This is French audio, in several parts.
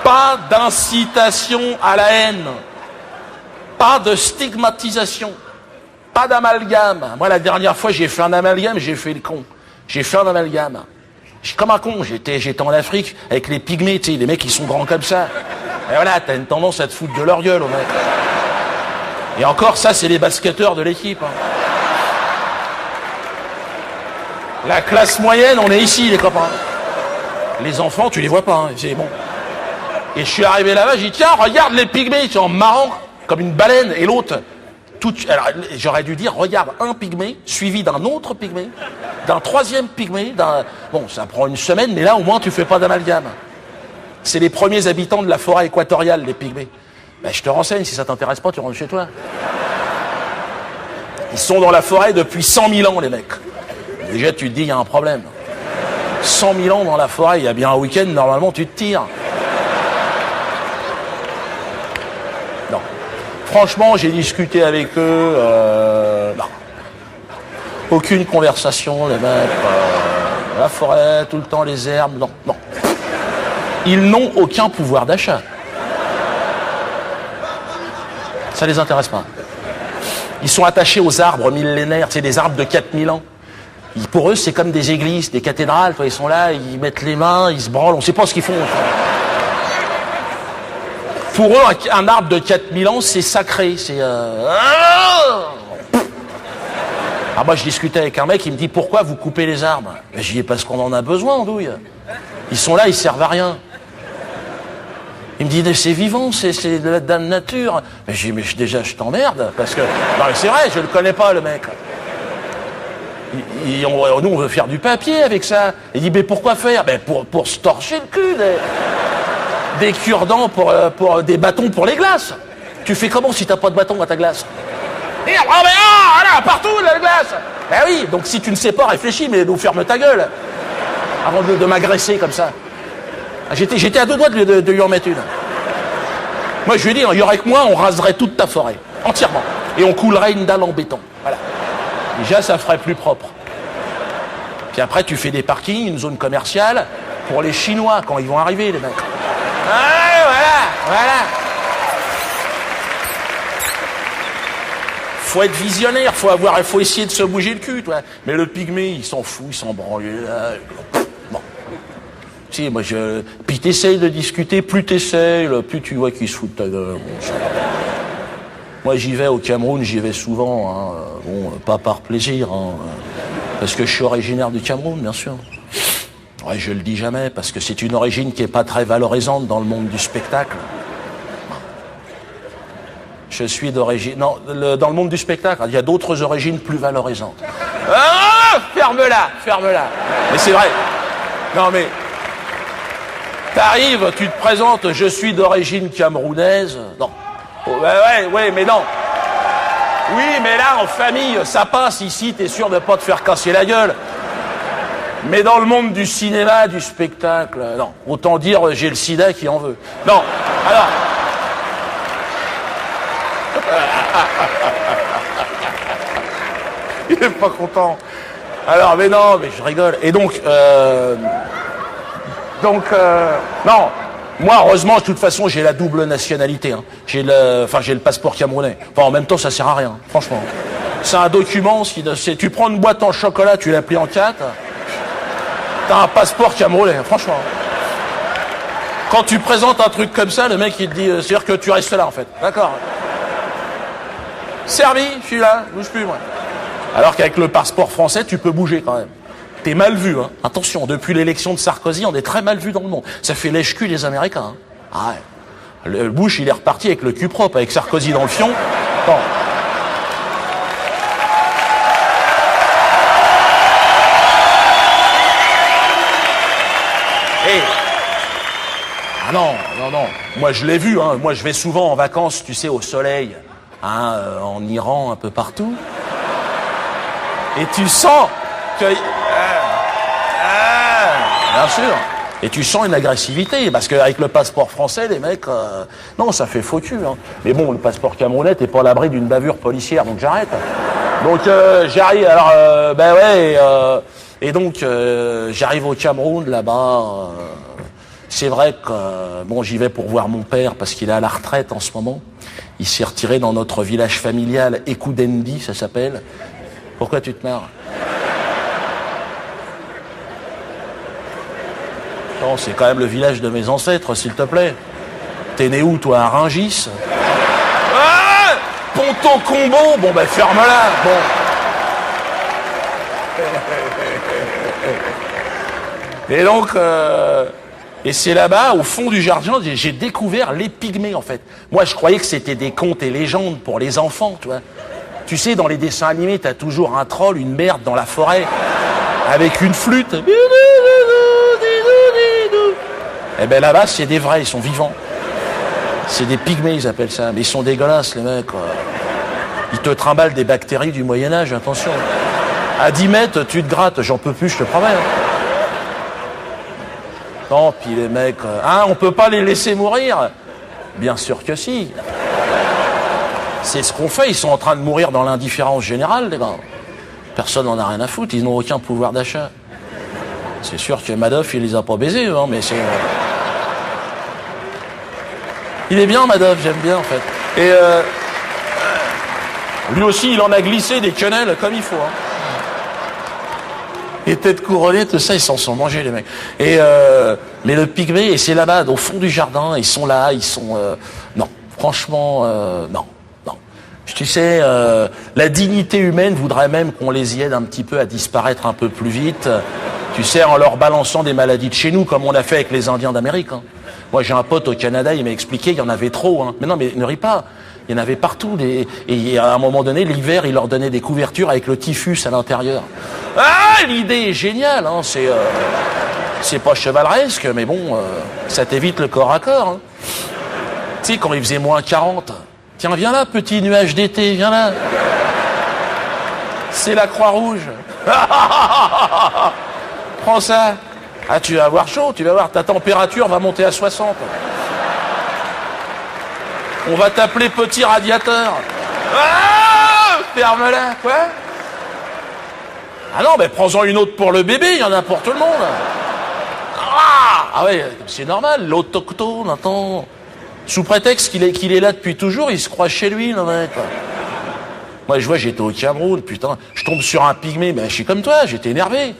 Pas d'incitation à la haine. Pas de stigmatisation. Pas d'amalgame. Moi, la dernière fois, j'ai fait un amalgame, j'ai fait le con. J'ai fait un amalgame. J'étais comme un con. J'étais en Afrique avec les pygmées, tu sais, les mecs qui sont grands comme ça. Et voilà, t'as une tendance à te foutre de leur gueule, au mec. Et encore, ça, c'est les basketteurs de l'équipe. Hein. La classe moyenne, on est ici, les copains. Les enfants, tu les vois pas, hein, c'est bon. Et je suis arrivé là-bas, j'ai dit, tiens, regarde les pygmées, ils sont marrants, comme une baleine, et l'autre, alors, j'aurais dû dire, regarde un pygmée, suivi d'un autre pygmée, d'un troisième pygmée, bon, ça prend une semaine, mais là, au moins, tu fais pas d'amalgame. C'est les premiers habitants de la forêt équatoriale, les pygmées. Ben, je te renseigne, si ça t'intéresse pas, tu rentres chez toi. Ils sont dans la forêt depuis 100 000 ans, les mecs. Déjà, tu te dis, il y a un problème. 100 000 ans dans la forêt, il y a bien un week-end, normalement, tu te tires. Non. Franchement, j'ai discuté avec eux. Non. Aucune conversation, les mecs. La forêt, tout le temps, les herbes. Non, non. Ils n'ont aucun pouvoir d'achat. Ça les intéresse pas. Ils sont attachés aux arbres millénaires, c'est des arbres de 4000 ans. Pour eux, c'est comme des églises, des cathédrales. Ils sont là, ils mettent les mains, ils se branlent, on ne sait pas ce qu'ils font. Pour eux, un arbre de 4000 ans, c'est sacré. C'est moi, je discutais avec un mec, il me dit, pourquoi vous coupez les arbres? Ben, j'y dis, parce qu'on en a besoin, andouille. Ils sont là, ils servent à rien. Il me dit, c'est vivant, c'est de la nature. Mais j'ai dit, mais déjà, je t'emmerde, parce que... Non, mais c'est vrai, je le connais pas, le mec. Nous, on veut faire du papier avec ça. Il dit, mais pourquoi faire? Ben, pour se torcher le cul. Des cure-dents pour des bâtons pour les glaces. Tu fais comment si t'as pas de bâton à ta glace? Là, partout, la glace. Ben oui, donc si tu ne sais pas, réfléchis, mais nous ferme ta gueule. Avant de m'agresser comme ça. J'étais à deux doigts de lui en mettre une. Moi, je lui ai dit, il y aurait que moi, on raserait toute ta forêt. Entièrement. Et on coulerait une dalle en béton. Voilà. Déjà, ça ferait plus propre. Puis après, tu fais des parkings, une zone commerciale, pour les Chinois, quand ils vont arriver, les mecs. Voilà. Faut être visionnaire, faut essayer de se bouger le cul, toi. Mais le pygmée, il s'en fout, il s'en branle. Bon. Si, moi, puis t'essayes de discuter, plus t'essayes, plus tu vois qu'il se fout de ta gueule. Bon, moi, j'y vais au Cameroun, j'y vais souvent, hein. Bon, pas par plaisir, hein, parce que je suis originaire du Cameroun, bien sûr. Ouais, je le dis jamais, parce que c'est une origine qui est pas très valorisante dans le monde du spectacle. Je suis d'origine... Non, dans le monde du spectacle, il y a d'autres origines plus valorisantes. Ah, ferme-la. Mais c'est vrai. Non, mais... T'arrives, tu te présentes, je suis d'origine camerounaise. Non. Oh, ouais, mais non. Oui, mais là, en famille, ça passe. Ici, t'es sûr de pas te faire casser la gueule. Mais dans le monde du cinéma, du spectacle, non. Autant dire, j'ai le sida qui en veut. Non. Alors... Il est pas content. Alors, mais non, mais je rigole. Et donc, non. Moi, heureusement, de toute façon, j'ai la double nationalité. Hein. J'ai le passeport camerounais. Enfin, en même temps, ça sert à rien, franchement. C'est un document, tu prends une boîte en chocolat, tu la plies en 4, t'as un passeport camerounais, franchement. Quand tu présentes un truc comme ça, le mec, il te dit, c'est-à-dire que tu restes là, en fait. D'accord. Servi, je suis là, je bouge plus, moi. Alors qu'avec le passeport français, tu peux bouger quand même. T'es mal vu, hein. Attention, depuis l'élection de Sarkozy, on est très mal vu dans le monde. Ça fait lèche-cul les Américains. Hein. Ah ouais. Le Bush, il est reparti avec le cul propre, avec Sarkozy dans le fion. Bon. Ah non. Moi, je l'ai vu, hein. Moi, je vais souvent en vacances, tu sais, au soleil. Hein, en Iran, un peu partout. Et tu sens que... bien sûr. Et tu sens une agressivité, parce qu'avec le passeport français, les mecs... non, ça fait faux cul. Hein. Mais bon, le passeport camerounais, t'es pas à l'abri d'une bavure policière, donc j'arrête. Donc j'arrive... Alors, et donc, j'arrive au Cameroun, là-bas... C'est vrai que, bon, j'y vais pour voir mon père parce qu'il est à la retraite en ce moment. Il s'est retiré dans notre village familial, Ekoudendi, ça s'appelle. Pourquoi tu te marres? Non, c'est quand même le village de mes ancêtres, s'il te plaît. T'es né où, toi, à Rungis? Ah, Ponton Combo. Bon, ben, ferme-la. Bon. Et donc, et c'est là-bas, au fond du jardin, j'ai découvert les pygmées, en fait. Moi, je croyais que c'était des contes et légendes pour les enfants, tu vois. Tu sais, dans les dessins animés, t'as toujours un troll, une merde dans la forêt, avec une flûte. Eh ben là-bas, c'est des vrais, ils sont vivants. C'est des pygmées, ils appellent ça. Mais ils sont dégueulasses, les mecs, quoi. Ils te trimballent des bactéries du Moyen-Âge, attention. À 10 mètres, tu te grattes, j'en peux plus, je te promets. Non, puis les mecs... Hein, on peut pas les laisser mourir? Bien sûr que si. C'est ce qu'on fait, ils sont en train de mourir dans l'indifférence générale, les gars. Personne n'en a rien à foutre, ils n'ont aucun pouvoir d'achat. C'est sûr que Madoff, il les a pas baisés, hein, mais c'est... Il est bien, Madoff, j'aime bien, en fait. Et lui aussi, il en a glissé des quenelles comme il faut, hein. Les têtes couronnées, tout ça, ils s'en sont mangés, les mecs. Et mais le pygmée, et c'est là-bas, au fond du jardin, ils sont là, ils sont... non, franchement, non. Tu sais, la dignité humaine voudrait même qu'on les y aide un petit peu à disparaître un peu plus vite. Tu sais, en leur balançant des maladies de chez nous, comme on a fait avec les Indiens d'Amérique. Hein. Moi, j'ai un pote au Canada, il m'a expliqué, il y en avait trop. Hein. Mais non, mais ne ris pas. Il y en avait partout. Et à un moment donné, l'hiver, il leur donnait des couvertures avec le typhus à l'intérieur. Ah, l'idée est géniale. Hein. C'est pas chevaleresque, mais bon, ça t'évite le corps à corps. Hein. Tu sais, quand il faisait moins 40... Tiens, viens là, petit nuage d'été, viens là. C'est la Croix-Rouge. Prends ça. Ah, tu vas avoir chaud, tu vas voir, ta température va monter à 60. On va t'appeler petit radiateur. Ah, ferme-la, quoi? Ah non, mais prends-en une autre pour le bébé, il y en a pour tout le monde. Ah ouais, c'est normal, l'autochtone, attends. Sous prétexte qu'il est là depuis toujours, il se croit chez lui, le mec. Moi, je vois, j'étais au Cameroun, putain, je tombe sur un pygmée, mais je suis comme toi, j'étais énervé.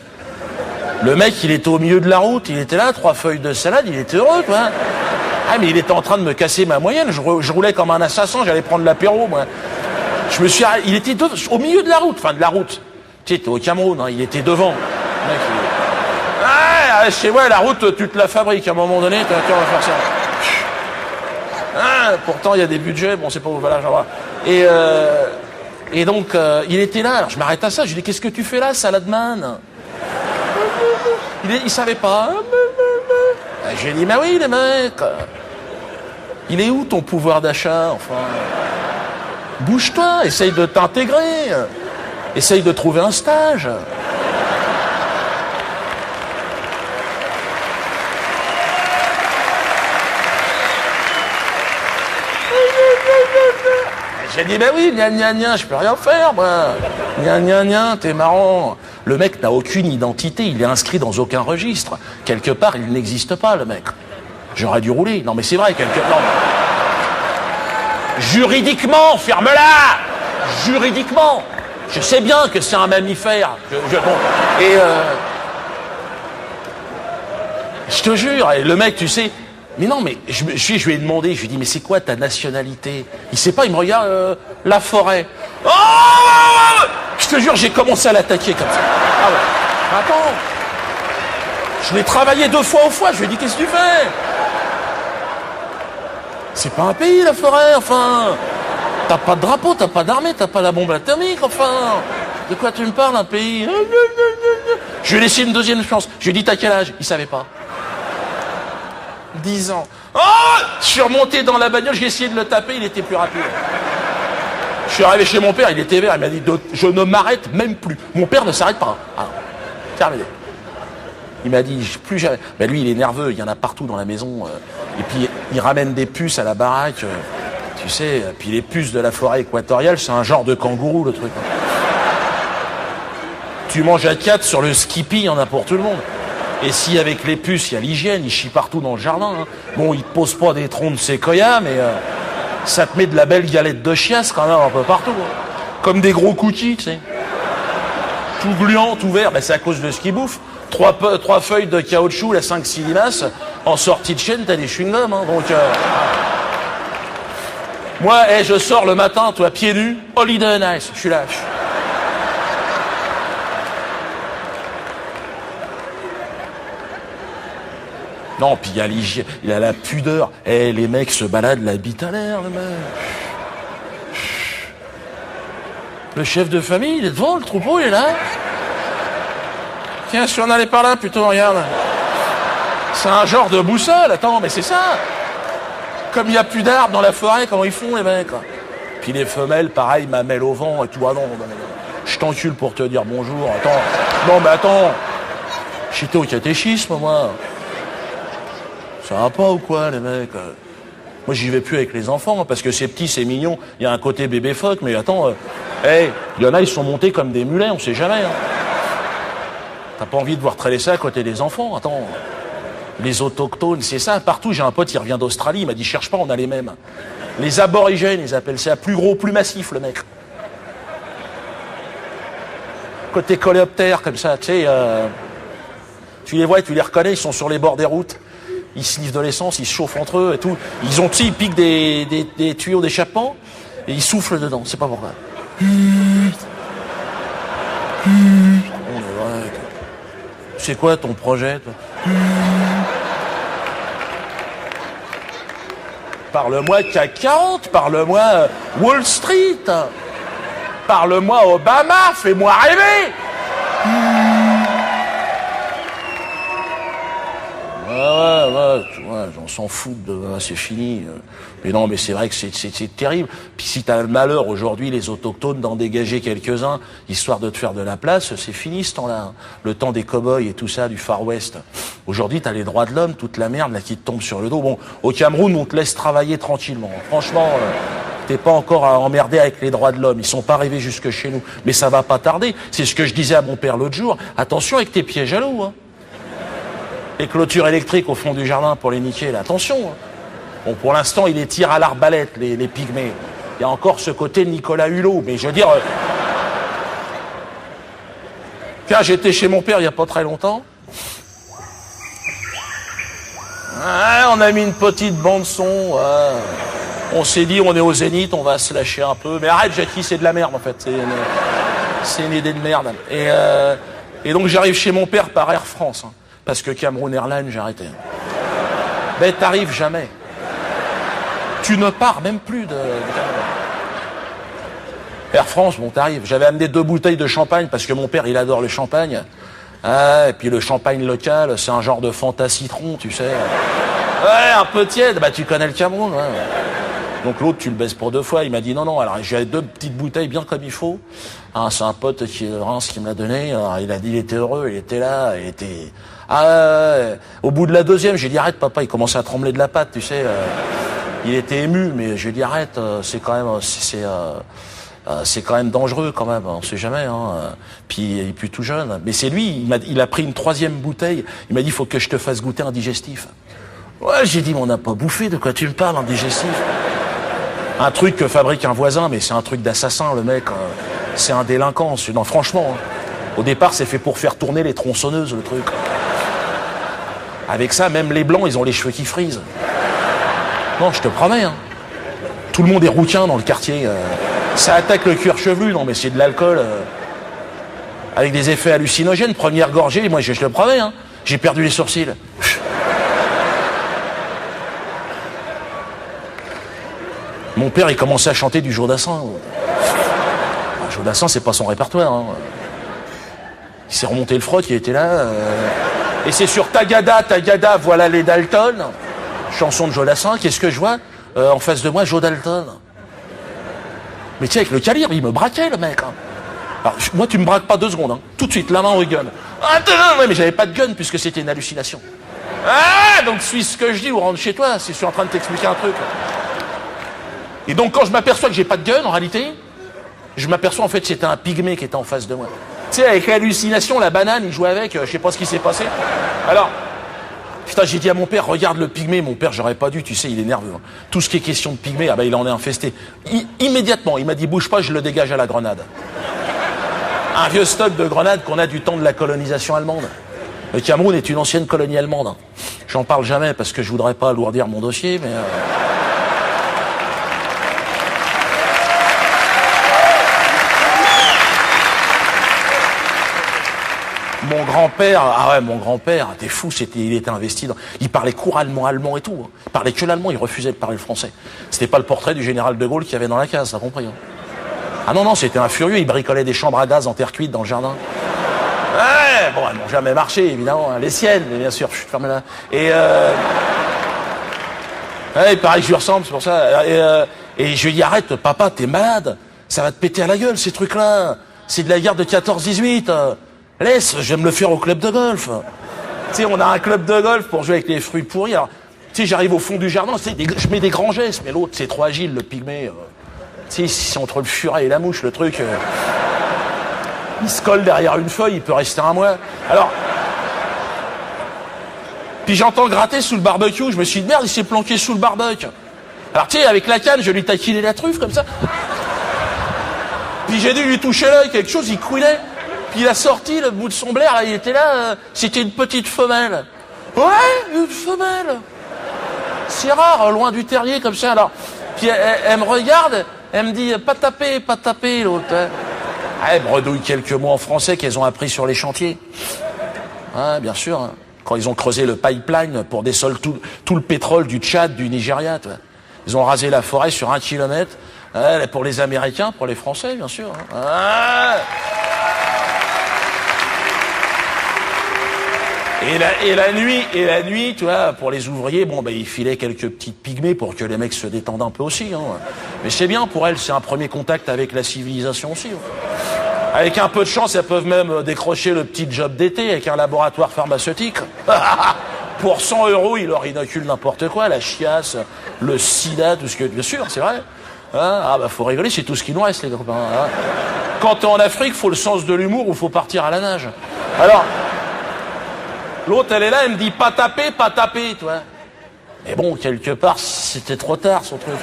Le mec, il était au milieu de la route, il était là, 3 feuilles de salade, il était heureux, quoi. Ah, mais il était en train de me casser ma moyenne, je roulais comme un assassin, j'allais prendre l'apéro, moi. Il était au milieu de la route, enfin de la route. Tu sais, t'es au Cameroun, hein, il était devant. Le mec, ah, chez moi, la route, tu te la fabriques, à un moment donné, tu vas faire ça. Ah, pourtant, il y a des budgets, bon, c'est pas où, voilà, genre. Et donc, il était là, alors je m'arrête à ça, je lui dis, qu'est-ce que tu fais là, Saladman? Il savait pas. J'ai dit, mais oui, les mecs, il est où ton pouvoir d'achat, enfin? Bouge-toi, essaye de t'intégrer, essaye de trouver un stage. J'ai dit, ben oui, gna, je peux rien faire, moi. Gna, t'es marrant. Le mec n'a aucune identité, il est inscrit dans aucun registre. Quelque part, il n'existe pas, le mec. J'aurais dû rouler. Non, mais c'est vrai, quelque part. Juridiquement, ferme-la! Juridiquement. Je sais bien que c'est un mammifère. Bon. Et je te jure, et le mec, tu sais... Mais non, mais je lui ai demandé, je lui ai dit, mais c'est quoi ta nationalité? Il sait pas, il me regarde, la forêt. Oh, je te jure, j'ai commencé à l'attaquer comme ça. Ah ouais. Attends. Je l'ai travaillé 2 fois au foie, je lui ai dit, qu'est-ce que tu fais? C'est pas un pays, la forêt, enfin. T'as pas de drapeau, t'as pas d'armée, t'as pas la bombe atomique, enfin. De quoi tu me parles, un pays? Je lui ai laissé une deuxième chance. Je lui ai dit, t'as quel âge? Il savait pas. 10 ans. Oh, je suis remonté dans la bagnole, j'ai essayé de le taper, il était plus rapide. Je suis arrivé chez mon père, il était vert, il m'a dit, je ne m'arrête même plus. Mon père ne s'arrête pas. Ah, terminé. Il m'a dit, plus jamais. Mais lui, il est nerveux, il y en a partout dans la maison. Et puis, il ramène des puces à la baraque. Tu sais, puis les puces de la forêt équatoriale, c'est un genre de kangourou, le truc. Tu manges à 4 sur le Skippy, il y en a pour tout le monde. Et si avec les puces, il y a l'hygiène, ils chient partout dans le jardin. Hein. Bon, ils te posent pas des troncs de séquoia, mais ça te met de la belle galette de chiasse quand même un peu partout. Hein. Comme des gros cookies, tu sais. Tout gluant, tout vert, ben, c'est à cause de ce qu'ils bouffent. Trois feuilles de caoutchouc, la 5-6 limaces, en sortie de chaîne, t'as des chewing-gums. Hein, donc, moi, je sors le matin, toi, pieds nus, holiday nice, je suis là. Non, puis il y a l'hygiène, il y a la pudeur. Les mecs se baladent la bite à l'air, le mec. Le chef de famille, il est devant, le troupeau, il est là. Tiens, si on allait par là, plutôt, regarde. C'est un genre de boussole, attends, mais c'est ça. Comme il n'y a plus d'arbres dans la forêt, comment ils font, les mecs? Puis les femelles, pareil, mamelles au vent et tout. Ah non, je t'encule pour te dire bonjour, attends. Non, mais attends. J'étais au catéchisme, moi. Ça va pas ou quoi, les mecs? Moi, j'y vais plus avec les enfants, parce que c'est petit, c'est mignon. Il y a un côté bébé phoque, mais attends, il y en a, ils sont montés comme des mulets, on sait jamais. Hein. T'as pas envie de voir traîner ça à côté des enfants, attends. Les autochtones, c'est ça, partout. J'ai un pote, il revient d'Australie, il m'a dit, cherche pas, on a les mêmes. Les aborigènes, ils appellent ça plus gros, plus massif, le mec. Côté coléoptère, comme ça, tu sais, tu les vois, tu les reconnais, ils sont sur les bords des routes. Ils sniffent de l'essence, ils se chauffent entre eux et tout. Ils ont, tu sais, ils piquent des tuyaux d'échappement et ils soufflent dedans, c'est pas pourquoi. C'est quoi ton projet, toi? Parle-moi CAC 40, parle-moi Wall Street, parle-moi Obama, fais-moi rêver. Ouais, j'en s'en fout c'est fini. Mais non, mais c'est vrai que c'est terrible. Puis si t'as le malheur aujourd'hui, les autochtones, d'en dégager quelques-uns, histoire de te faire de la place, c'est fini ce temps-là. Le temps des cow-boys et tout ça, du Far West. Aujourd'hui, t'as les droits de l'homme, toute la merde là qui te tombe sur le dos. Bon, au Cameroun, on te laisse travailler tranquillement. Franchement, t'es pas encore à emmerder avec les droits de l'homme. Ils sont pas arrivés jusque chez nous. Mais ça va pas tarder. C'est ce que je disais à mon père l'autre jour. Attention avec tes pieds jaloux, hein. Les clôtures électriques au fond du jardin pour les niquer, là, attention. Hein. Bon, pour l'instant, il les tire à l'arbalète, les pygmées. Il y a encore ce côté Nicolas Hulot, mais je veux dire... Tiens, j'étais chez mon père il n'y a pas très longtemps. Ouais, on a mis une petite bande-son. Ouais. On s'est dit, on est au Zénith, on va se lâcher un peu. Mais arrête, Jackie, c'est de la merde, en fait. C'est une idée de merde. Et donc, j'arrive chez mon père par Air France. Hein. Parce que Cameroun Airlines, j'ai arrêté. Ben, t'arrives jamais. Tu ne pars même plus de Air France, bon, t'arrives. J'avais amené 2 bouteilles de champagne parce que mon père, il adore le champagne. Ah, et puis le champagne local, c'est un genre de Fanta citron, tu sais. Ouais, un peu tiède. Bah, tu connais le Cameroun, ouais. Donc l'autre, tu le baisses pour 2 fois. Il m'a dit non. Alors j'ai 2 petites bouteilles bien comme il faut. Ah, c'est un pote qui est de Reims qui me l'a donné. Alors, il a dit, il était heureux, il était là, il était... au bout de la 2e, j'ai dit arrête papa, il commençait à trembler de la patte, tu sais. Il était ému, mais je lui ai dit arrête, c'est quand même dangereux quand même, on sait jamais. Hein. Puis il est plus tout jeune. Mais c'est lui, il a pris une 3e bouteille. Il m'a dit faut que je te fasse goûter un digestif. Ouais, j'ai dit mais on n'a pas bouffé, de quoi tu me parles, un digestif? Un truc que fabrique un voisin, mais c'est un truc d'assassin, le mec. C'est un délinquant. Non, franchement. Hein. Au départ, c'est fait pour faire tourner les tronçonneuses, le truc. Avec ça, même les blancs, ils ont les cheveux qui frisent. Non, je te promets. Hein. Tout le monde est rouquin dans le quartier. Ça attaque le cuir chevelu. Non, mais c'est de l'alcool. Avec des effets hallucinogènes. Première gorgée, moi, je te le promets. Hein. J'ai perdu les sourcils. Mon père, il commençait à chanter du Jodassin. Jodassin, c'est pas son répertoire. Hein. Il s'est remonté le froc, il était là. Et c'est sur Tagada, voilà les Dalton. Chanson de Jodassin, qu'est-ce que je vois en face de moi, Joe Dalton. Mais tiens, avec le calibre, il me braquait, le mec. Hein. Alors, moi, tu me braques pas 2 secondes. Hein. Tout de suite, la main au gun. Ah, ouais, mais j'avais pas de gun puisque c'était une hallucination. Ah, donc suis ce que je dis ou rentre chez toi si je suis en train de t'expliquer un truc. Et donc, quand je m'aperçois que j'ai pas de gun, en réalité, je m'aperçois en fait que c'était un pygmée qui était en face de moi. Tu sais, avec l'hallucination, la banane, il jouait avec, je sais pas ce qui s'est passé. Alors, putain, j'ai dit à mon père, regarde le pygmée. Mon père, j'aurais pas dû, tu sais, il est nerveux. Hein. Tout ce qui est question de pygmée, ah ben, il en est infesté. Immédiatement, il m'a dit, bouge pas, je le dégage à la grenade. Un vieux stock de grenades qu'on a du temps de la colonisation allemande. Le Cameroun est une ancienne colonie allemande. Hein. J'en parle jamais parce que je voudrais pas alourdir mon dossier, mais... Mon grand-père, ah ouais, mon grand-père, t'es fou, il était investi dans... Il parlait couramment allemand et tout. Hein. Il parlait que l'allemand, il refusait de parler le français. C'était pas le portrait du général de Gaulle qu'il y avait dans la case, t'as compris. Hein. Ah non, non, c'était un furieux, il bricolait des chambres à gaz en terre cuite dans le jardin. Ouais, bon, elles n'ont jamais marché, évidemment, hein. Les siennes, mais bien sûr, ferme-la. Et ouais, il paraît que je lui ressemble, c'est pour ça. Et je lui dis, arrête, papa, t'es malade. Ça va te péter à la gueule, ces trucs-là. C'est de la guerre de 14-18. Laisse, je vais me le faire au club de golf. Tu sais, on a un club de golf pour jouer avec les fruits pourris. Alors, tu sais, j'arrive au fond du jardin, je mets des grands gestes, mais l'autre, c'est trop agile, le pygmée. Tu sais, c'est entre le furet et la mouche, le truc. Il se colle derrière une feuille, il peut rester un mois. Alors, puis j'entends gratter sous le barbecue, je me suis dit, merde, il s'est planqué sous le barbecue. Alors, tu sais, avec la canne, je lui taquinais la truffe, comme ça. Puis j'ai dû lui toucher l'œil, quelque chose, il couinait. Puis il a sorti le bout de son blaire, là, il était là, c'était une petite femelle. Ouais, une femelle. C'est rare, loin du terrier, comme ça, alors. Puis elle me regarde, elle me dit, pas taper, l'autre. Hein. Elle bredouille quelques mots en français qu'elles ont appris sur les chantiers. Ouais, bien sûr. Hein. Quand ils ont creusé le pipeline pour dessoler tout le pétrole du Tchad, du Nigeria. Tu vois. Ils ont rasé la forêt sur 1 kilomètre. Ouais, pour les Américains, pour les Français, bien sûr. Hein. Ouais. Et la nuit, tu vois, pour les ouvriers, bon, ben, ils filaient quelques petites pygmées pour que les mecs se détendent un peu aussi. Hein. Mais c'est bien pour elles, c'est un premier contact avec la civilisation aussi. Hein. Avec un peu de chance, elles peuvent même décrocher le petit job d'été avec un laboratoire pharmaceutique. Pour 100 €, ils leur inoculent n'importe quoi, la chiasse, le sida, tout ce que... Bien sûr, c'est vrai. Hein, ah bah faut rigoler, c'est tout ce qui nous reste, les copains. Hein. Quand t'es en Afrique, faut le sens de l'humour ou faut partir à la nage. Alors... L'autre, elle est là, elle me dit pas taper, tu vois. Mais bon, quelque part, c'était trop tard, son truc.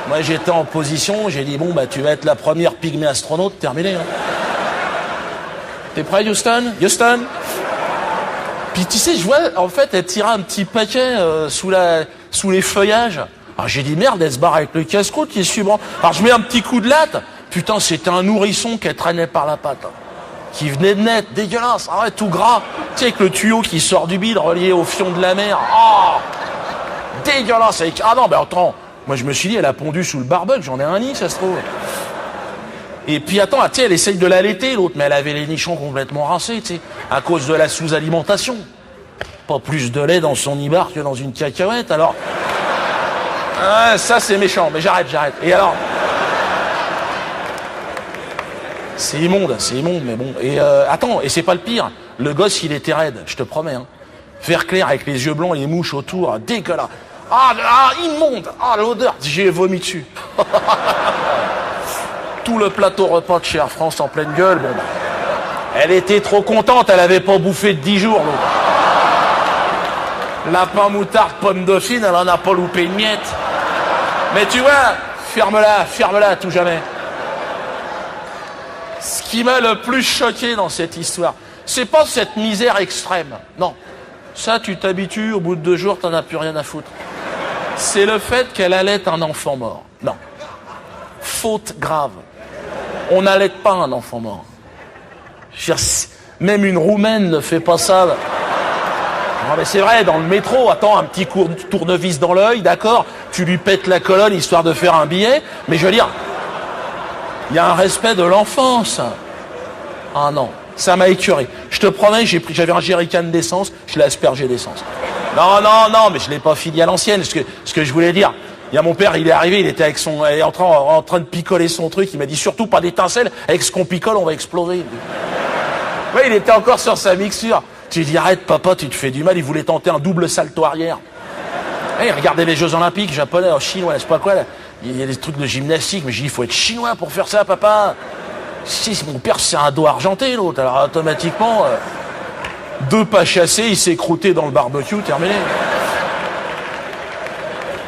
Moi, j'étais en position, j'ai dit, bon, bah, tu vas être la première pygmée astronaute, terminé. Hein. T'es prêt, Houston? Houston? Puis, tu sais, je vois, en fait, elle tirait un petit paquet sous les feuillages. Alors, j'ai dit, merde, elle se barre avec le casse-croûte qui est suivant. Alors, je mets un petit coup de latte. Putain, c'était un nourrisson qu'elle traînait par la patte. Qui venait de naître, dégueulasse, ah ouais, tout gras, tu sais, avec le tuyau qui sort du bide relié au fion de la mer. Oh, dégueulasse. Avec... Ah non, ben attends, moi je me suis dit, elle a pondu sous le barbecue, j'en ai un nid, ça se trouve. Et puis attends, tu sais, elle essaye de l'allaiter, l'autre, mais elle avait les nichons complètement rincés, tu sais, à cause de la sous-alimentation. Pas plus de lait dans son nibar que dans une cacahuète, alors... Ah, ça c'est méchant, mais j'arrête. Et alors... C'est immonde, mais bon. Et attends, et c'est pas le pire. Le gosse, il était raide, je te promets. Hein. Vert clair avec les yeux blancs et les mouches autour, dégueulasse. Ah, immonde. Ah, l'odeur, j'ai vomi dessus. Tout le plateau repas de chez Air France en pleine gueule. Bon, elle était trop contente, elle avait pas bouffé de 10 jours. L'autre. Lapin, moutarde, pomme dauphine, elle en a pas loupé une miette. Mais tu vois, ferme-la à tout jamais. Ce qui m'a le plus choqué dans cette histoire, c'est pas cette misère extrême. Non. Ça, tu t'habitues, au bout de 2 jours, t'en as plus rien à foutre. C'est le fait qu'elle allait un enfant mort. Non. Faute grave. On n'allaite pas un enfant mort. Je veux dire, même une Roumaine ne fait pas ça. Non, mais c'est vrai, dans le métro, attends, un petit tournevis dans l'œil, d'accord, tu lui pètes la colonne histoire de faire un billet, mais je veux dire... Il y a un respect de l'enfance. Ah non, ça m'a écœuré. Je te promets, j'avais un jerrycan d'essence, je l'ai aspergé d'essence. Non, mais je l'ai pas fini à l'ancienne. Ce que je voulais dire, il y a mon père, il est arrivé, il était en train de picoler son truc, il m'a dit surtout pas d'étincelles, avec ce qu'on picole, on va exploser. Oui, il était encore sur sa mixture. Tu lui dis, arrête papa, tu te fais du mal, il voulait tenter un double salto arrière. Hey, regardez les Jeux Olympiques japonais, chinois, je sais pas quoi, là. Il y a des trucs de gymnastique, mais j'ai dit, il faut être chinois pour faire ça, papa. Si mon père, c'est un dos argenté, l'autre. Alors, automatiquement, 2 pas chassés, il s'est croûté dans le barbecue, terminé.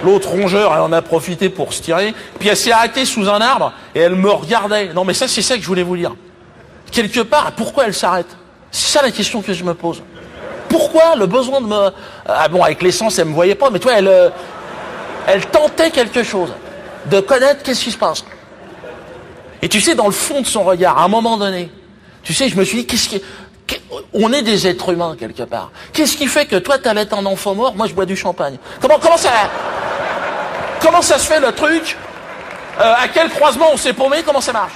L'autre rongeur, elle en a profité pour se tirer. Puis elle s'est arrêtée sous un arbre et elle me regardait. Non, mais ça, c'est ça que je voulais vous dire. Quelque part, pourquoi elle s'arrête? C'est ça la question que je me pose. Pourquoi le besoin de me... Ah bon, avec l'essence, elle me voyait pas, mais toi, elle tentait quelque chose. De connaître qu'est-ce qui se passe. Et tu sais, dans le fond de son regard, à un moment donné, tu sais, je me suis dit, on est des êtres humains, quelque part. Qu'est-ce qui fait que toi, t'allaites un enfant mort, moi, je bois du champagne? Comment ça se fait, le truc? À quel croisement on s'est paumé? Comment ça marche?